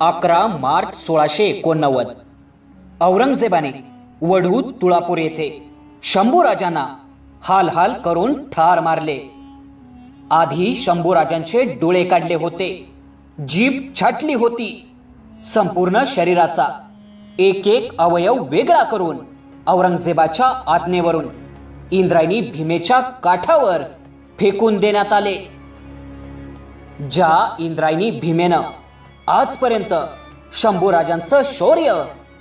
11 मार्च 1689 औरंगजेबाने वढू तुळापूर येथे शंभूराजांना हाल हाल करून ठार मारले। आधी शंभूराजांचे डोळे काढले होते, जीभ छाटली होती, संपूर्ण शरीराचा एक एक अवयव वेगळा करून औरंगजेबाच्या आज्ञेवरून इंद्रायणी भीमेच्या काठावर फेकून देण्यात आले। ज्या इंद्रायणी भीमेनं आजपर्यंत शंभूराजांचं शौर्य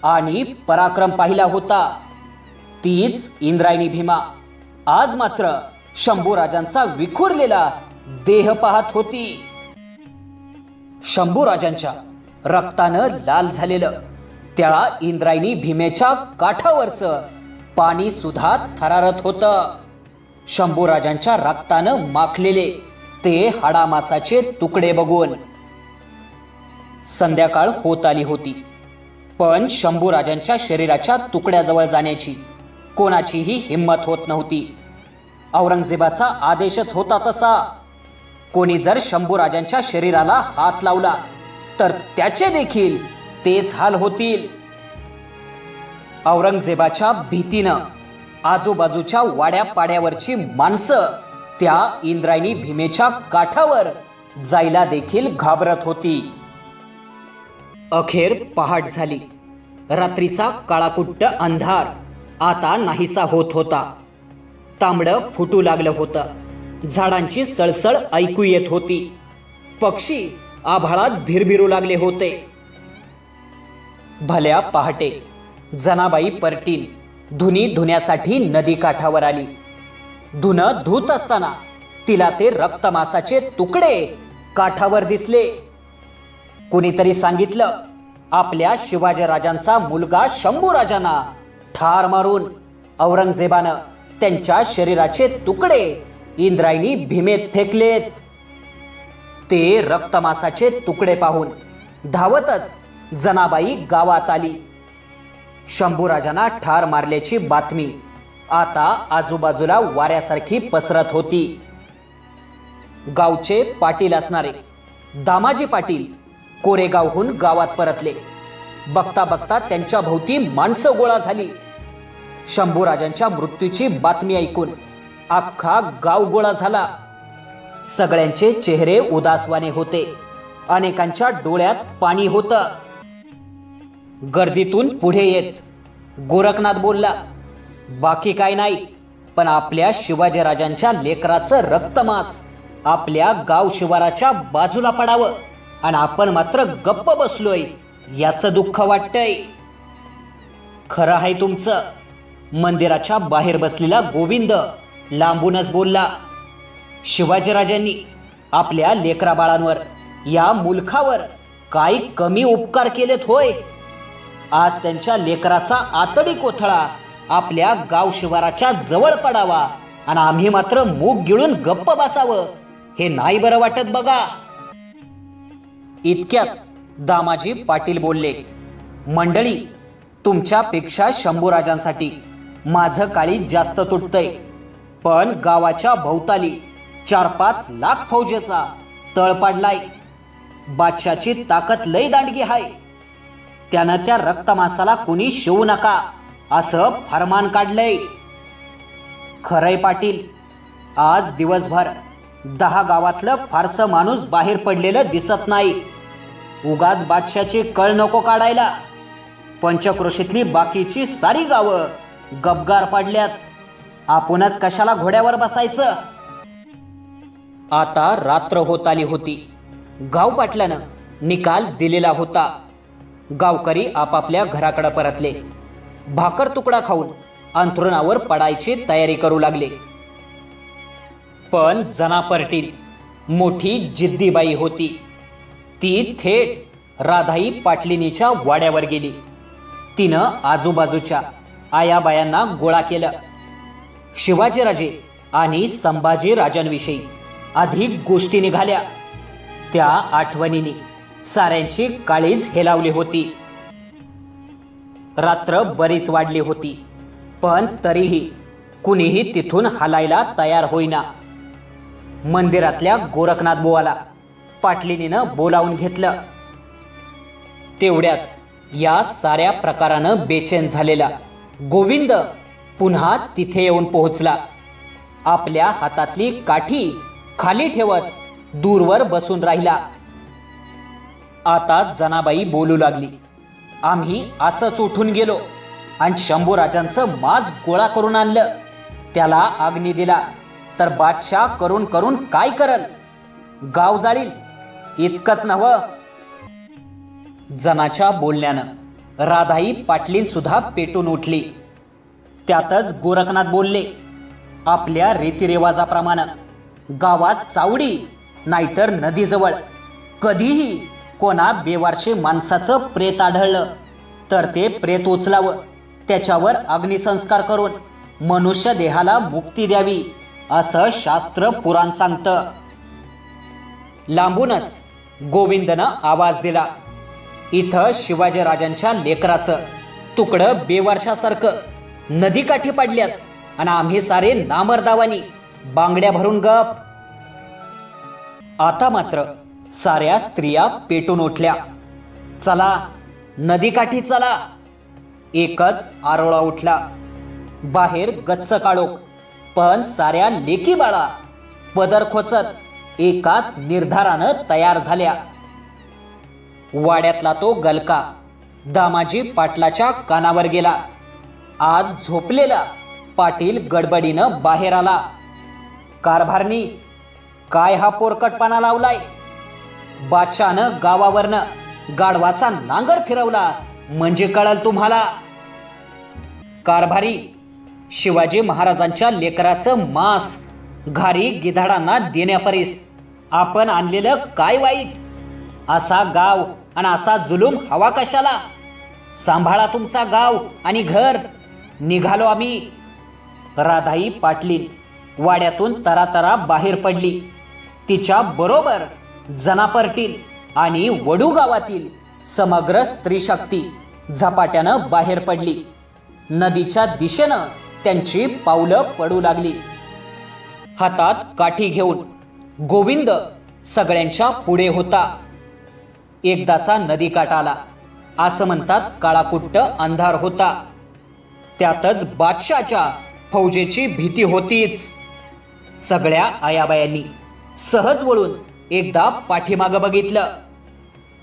आणि पराक्रम पाहिला होता, तीच इंद्रायणी भीमा आज मात्र शंभूराजांचा विखुरलेला देह पाहत होती। शंभूराजांच्या रक्तानं लाल झालेलं त्या इंद्रायणी भीमेच्या काठावरचं पाणी सुद्धा थरारत होतं। शंभूराजांच्या रक्तानं माखलेले ते हाडामासाचे तुकडे बघून संध्याकाळ होत आली होती, पण शंभूराजांच्या शरीराच्या तुकड्याजवळ जाण्याची कोणाचीही हिम्मत होत नव्हती। औरंगजेबाचा आदेशच होता तसा, कोणी जर शंभूराजांच्या शरीराला हात लावला तर त्याचे देखील तेच हाल होतील। औरंगजेबाच्या भीतीनं आजूबाजूच्या वाड्या पाड्यावरची माणसं त्या इंद्रायणी भीमेच्या काठावर जायला देखील घाबरत होती। अखेर पहाट झाली। रात्रीचा काळाकुट्ट अंधार आता नाहीसा होत होता। तांबडं फुटू लागलं होतं, झाडांची सळसळ ऐकू येत होती, पक्षी आभाळात भिरभिरू लागले होते। भल्या पहाटे जनाबाई परटीन धुनी धुण्यासाठी नदी काठावर आली। धुणं धुत असताना तिला ते रक्तमासाचे तुकडे काठावर दिसले। कुणीतरी सांगितलं, आपल्या शिवाजीराजांचा मुलगा शंभूराजांना ठार मारून औरंगजेबानं त्यांच्या शरीराचे तुकडे इंद्रायणी भीमेत फेकलेत। ते रक्तमासाचे तुकडे पाहून धावतच जनाबाई गावात आली। शंभूराजांना ठार मारल्याची बातमी आता आजूबाजूला वाऱ्यासारखी पसरत होती। गावचे पाटील असणारे दामाजी पाटील कोरेगावहून गावात परतले। बघता बघता त्यांच्या भोवती माणसं गोळा झाली। शंभूराजांच्या मृत्यूची बातमी ऐकून अख्खा गाव गोळा झाला। सगळ्यांचे चेहरे उदासवाने होते, अनेकांच्या डोळ्यात पाणी होतं। गर्दीतून पुढे येत गोरखनाथ बोलला, बाकी काय नाही, पण आपल्या शिवाजीराजांच्या लेकराचं रक्तमास आपल्या गाव शिवाराच्या बाजूला पडावं आणि आपण मात्र गप्प बसलोय, याचं दुःख वाटतंय। खरं आहे तुमचं, मंदिराच्या बाहेर बसलेला गोविंद लांबूनच बोलला, शिवाजीराजांनी आपल्या लेकरा बाळांवर, या मुलखावर काही कमी उपकार केलेत होय? आज त्यांच्या लेकराचा आतडी कोथळा आपल्या गाव शिवाराच्या जवळ पडावा आणि आम्ही मात्र मूग गिळून गप्प बसावं, हे नाही बरं वाटत बघा। इतक्यात दामाजी पाटील बोलले, मंडळी, तुमच्यापेक्षा शंभूराजांसाठी माझं काळीज जास्त तुटतंय, पण गावाच्या भोवताली 4-5 लाख फौजेचा तळ पाडलाय। बादशाची ताकद लय दांडगी आहे, त्यानं त्या रक्तमासाला कुणी शिवू नका असं फरमान काढलंय। खरंय पाटील, आज दिवसभर 10 गावातलं फारसं माणूस बाहेर पडलेलं दिसत नाही। उगाच बादशाची कळ नको काढायला। पंचक्रोशीतली बाकीची सारी गावं गबगार पडल्यात, आपणच कशाला घोड्यावर बसायचं? आता रात्र होत आली होती। गाव पाटलानं निकाल दिलेला होता। गावकरी आपापल्या घराकडे परतले, भाकर तुकडा खाऊन अंथरुणावर पडायची तयारी करू लागले। पण जना परटीन मोठी जिद्दीबाई होती। ती थेट राधाई पाटलिनीच्या वाड्यावर गेली। तिनं आजूबाजूच्या आयाबायांना गोळा केलं। शिवाजीराजे आणि संभाजीराजांविषयी अधिक गोष्टी निघाल्या। त्या आठवणीने साऱ्यांची काळीज हेलावली होती। रात्र बरीच वाढली होती, पण तरीही कुणीही तिथून हलायला तयार होईना। मंदिरातल्या गोरखनाथ बुवाला पाटलिनीनं बोलावून घेतलं। तेवढ्यात या साऱ्या प्रकारानं बेचैन झालेला गोविंद पुन्हा तिथे येऊन पोहोचला. आपल्या हातातली काठी खाली ठेवत दूरवर बसून राहिला. आता जनाबाई बोलू लागली. आम्ही असंच उठून गेलो आणि शंभूराजांचं मांस गोळा करून आणलं. त्याला अग्नी दिला तर बादशाह करून करून काय करल? गाव जाळील इतकंच नव्ह. जनाच्या बोलण्यानं राधाई पाटलीन सुद्धा पेटून उठली. त्यातच गोरखनाथ बोलले. आपल्या रीतिरिवाजाप्रमाणे गावात चावडी नाहीतर नदीजवळ कधीही कोणा बेवारशी माणसाचं प्रेत आढळलं तर ते प्रेत उचलावं, त्याच्यावर अग्निसंस्कार करून मनुष्य देहाला मुक्ती द्यावी असं शास्त्र पुराण सांगतं. लांबूनच गोविंदनं आवाज दिला. इथं शिवाजीराजांच्या लेकराचं तुकडं बेवारशासारखं नदीकाठी पडल्यात आणि आम्ही सारे नामर्दावानी बांगड्या भरून गप. आता मात्र साऱ्या स्त्रिया पेटून उठल्या. चला नदीकाठी चला. एकच आरोळा उठला. बाहेर गच्च काळोख, पण साऱ्या लेकी बाळा पदर खोचत एकाच निर्धारानं तयार झाल्या. वाड्यातला तो गलका दामाजी पाटलाच्या कानावर गेला. आज झोपलेला पाटील गडबडीनं बाहेर आला. कारभारनी काय हा पोरकटपणा लावलाय? बादशाहनं गावावरनं गाढवाचा नांगर फिरवला म्हणजे कळल तुम्हाला. कारभारी, शिवाजी महाराजांच्या लेकराचं मांस घारी गिधाडांना देण्यापरीस आपण आणलेलं काय वाईट? असा गाव आणि असा जुलूम हवा कशाला? सांभाळा तुमचा गाव आणि घर. निघालो आम्ही. राधाई पाटलीन वाड्यातून तरातरा बाहेर पडली. तिच्या बरोबर जनापरटील आणि वडू गावातील समग्र स्त्रीशक्ती झपाट्यानं बाहेर पडली. नदीच्या दिशेनं त्यांची पावलं पडू लागली. हातात काठी घेऊन गोविंद सगळ्यांच्या पुढे होता. एकदाचा नदीकाठ आला. असं म्हणतात काळाकुट्ट अंधार होता. त्यातच बादशाहच्या फौजेची भीती होतीच. सगळ्या आयाबायांनी सहज वळून एकदा पाठीमागं बघितलं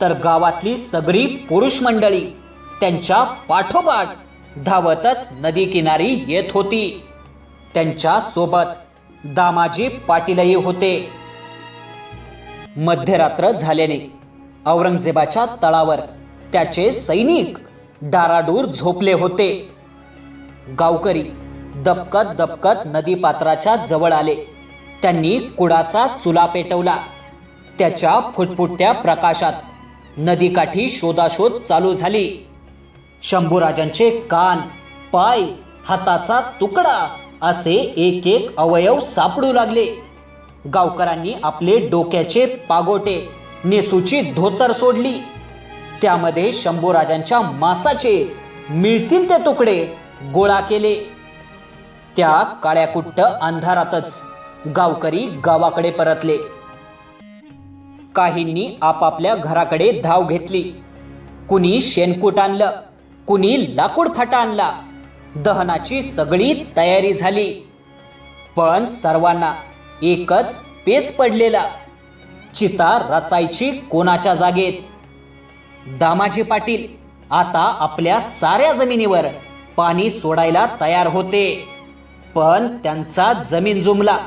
तर गावातली सगळी पुरुष मंडळी त्यांच्या पाठोपाठ धावतच नदी किनारी येत होती. त्यांच्या सोबत दामाजी पाटीलही होते. मध्यरात्र झाल्याने औरंगजेबाच्या तळावर त्याचे सैनिक डाराडूर झोपले होते. गावकरी दबकत दबकत नदीपात्राच्या जवळ आले. त्यांनी कुडाचा चुला पेटवला. त्याच्या फुटफुट्या प्रकाशात नदीकाठी शोधाशोध चालू झाली. शंभूराजांचे कान, पाय, हाताचा तुकडा असे एक एक अवयव सापडू लागले. गावकऱ्यांनी आपले डोक्याचे पागोटे, नेसूची धोतर सोडली. त्यामध्ये शंभूराजांच्या मांसाचे मिळतील ते तुकडे गोळा केले. त्या काळ्याकुट्ट अंधारातच गावकरी गावाकडे परतले. काहींनी आपापल्या घराकडे धाव घेतली. कुणी शेणकूट आणलं, कुणी लाकूड फाटा आणला. दहनाची सगळी तयारी झाली. पण सर्वांना एकच पेच पडलेला. चिता रचायची कोणाच्या जागेत? दामाजी पाटील आता आपल्या साऱ्या जमिनीवर पाणी सोडायला तयार होते. पण त्यांचा जमीन जुमला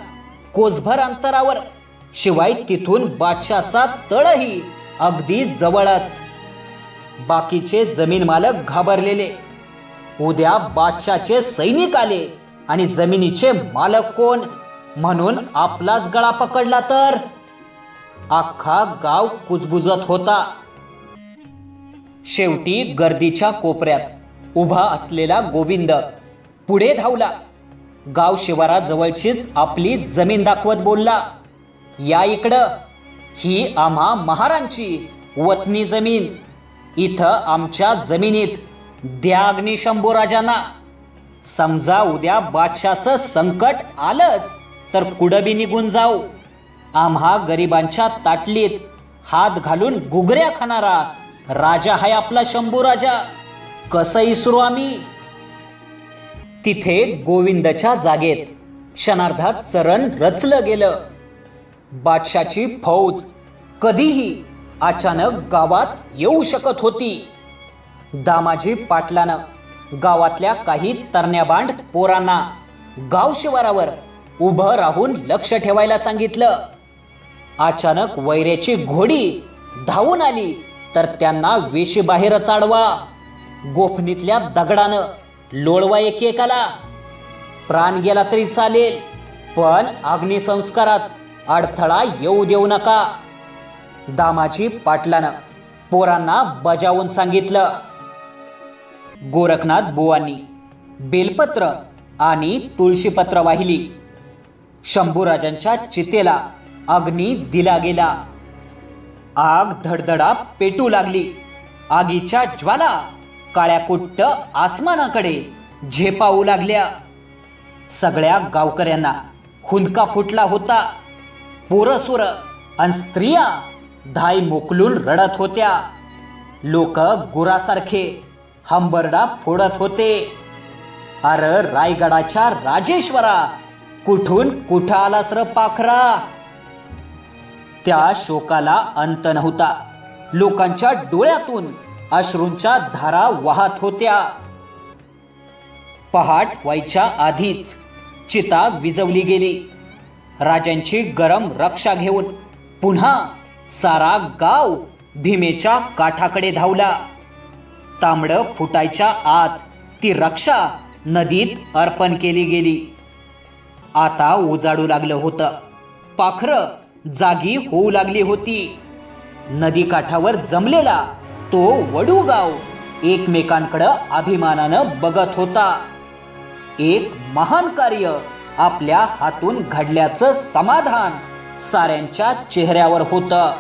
कोसभर अंतरावर. शिवाय तिथून बादशाचा तळही अगदी जवळच. बाकीचे जमीन मालक घाबरलेले. उद्या बादशाचे सैनिक आले आणि जमिनीचे मालक कोण म्हणून आपलाच गळा पकडला तर? अख्खा गाव कुजबुजत होता. शेवटी गर्दीच्या कोपऱ्यात उभा असलेला गोविंद पुढे धावला. गाव शिवाराजवळचीच आपली जमीन दाखवत बोलला, या इकडं. ही आम्हा महारांची वतनी जमीन. इथं आमच्या जमिनीत द्या अग्नी शंभूराजांना. समजा उद्या बादशाचं संकट आलंच तर कुडबी निघून जाऊ. आम्हा गरिबांच्या ताटलीत हात घालून घुगऱ्या खाणारा राजा हाय आपला शंभू राजा, कसं इसरू आम्ही. तिथे गोविंदच्या जागेत क्षणार्धात सरण रचलं गेलं. बादशाची फौज कधीही अचानक गावात येऊ शकत होती. दामाजी पाटलानं गावातल्या काही तरण्याबांड पोरांना गाव शिवारावर उभं राहून लक्ष ठेवायला सांगितलं. अचानक वैऱ्याची घोडी धावून आली तर त्यांना वेशीबाहेरच अडवा. गोफणीतल्या दगडानं लोळवा एकेकाला. प्राण गेला तरी चालेल, पण अग्निसंस्कारात अडथळा येऊ देऊ नका. दामाजी पाटलानं पोरांना बजावून सांगितलं. गोरखनाथ बुवांनी बेलपत्र आणि तुळशीपत्र वाहिली. शंभूराजांच्या चितेला अग्नी दिला गेला. आग धडधडा पेटू लागली. आगीच्या ज्वाला काळ्याकुट्ट आसमानाकडे झेपावू लागल्या. सगळ्या गावकऱ्यांना हुंदका फुटला होता. पोरसुर आणि स्त्रिया धाय मोकलून रडत होत्या. लोक गुरासारखे हंबरडा फोडत होते. अर रायगडाच्या राजेश्वरा, कुठून कुठं आलास र पाखरा. त्या शोकाला अंत नव्हता. लोकांच्या डोळ्यातून अश्रूंच्या धारा वाहत होत्या. पहाट व्हायच्या आधीच चिता विझवली गेली. राजांची गरम रक्षा घेऊन पुन्हा सारा गाव भीमेच्या काठाकडे धावला. तांबडं फुटायच्या आत ती रक्षा नदीत अर्पण केली गेली. आता उजाडू लागलं होतं. पाखरं जागी होऊ लागली होती. नदी काठावर जमलेला तो वडू गाव एकमेकांकडे अभिमानानं बघत होता. एक महान कार्य आपल्या हातून घडल्याचं समाधान साऱ्यांच्या चेहऱ्यावर होतं.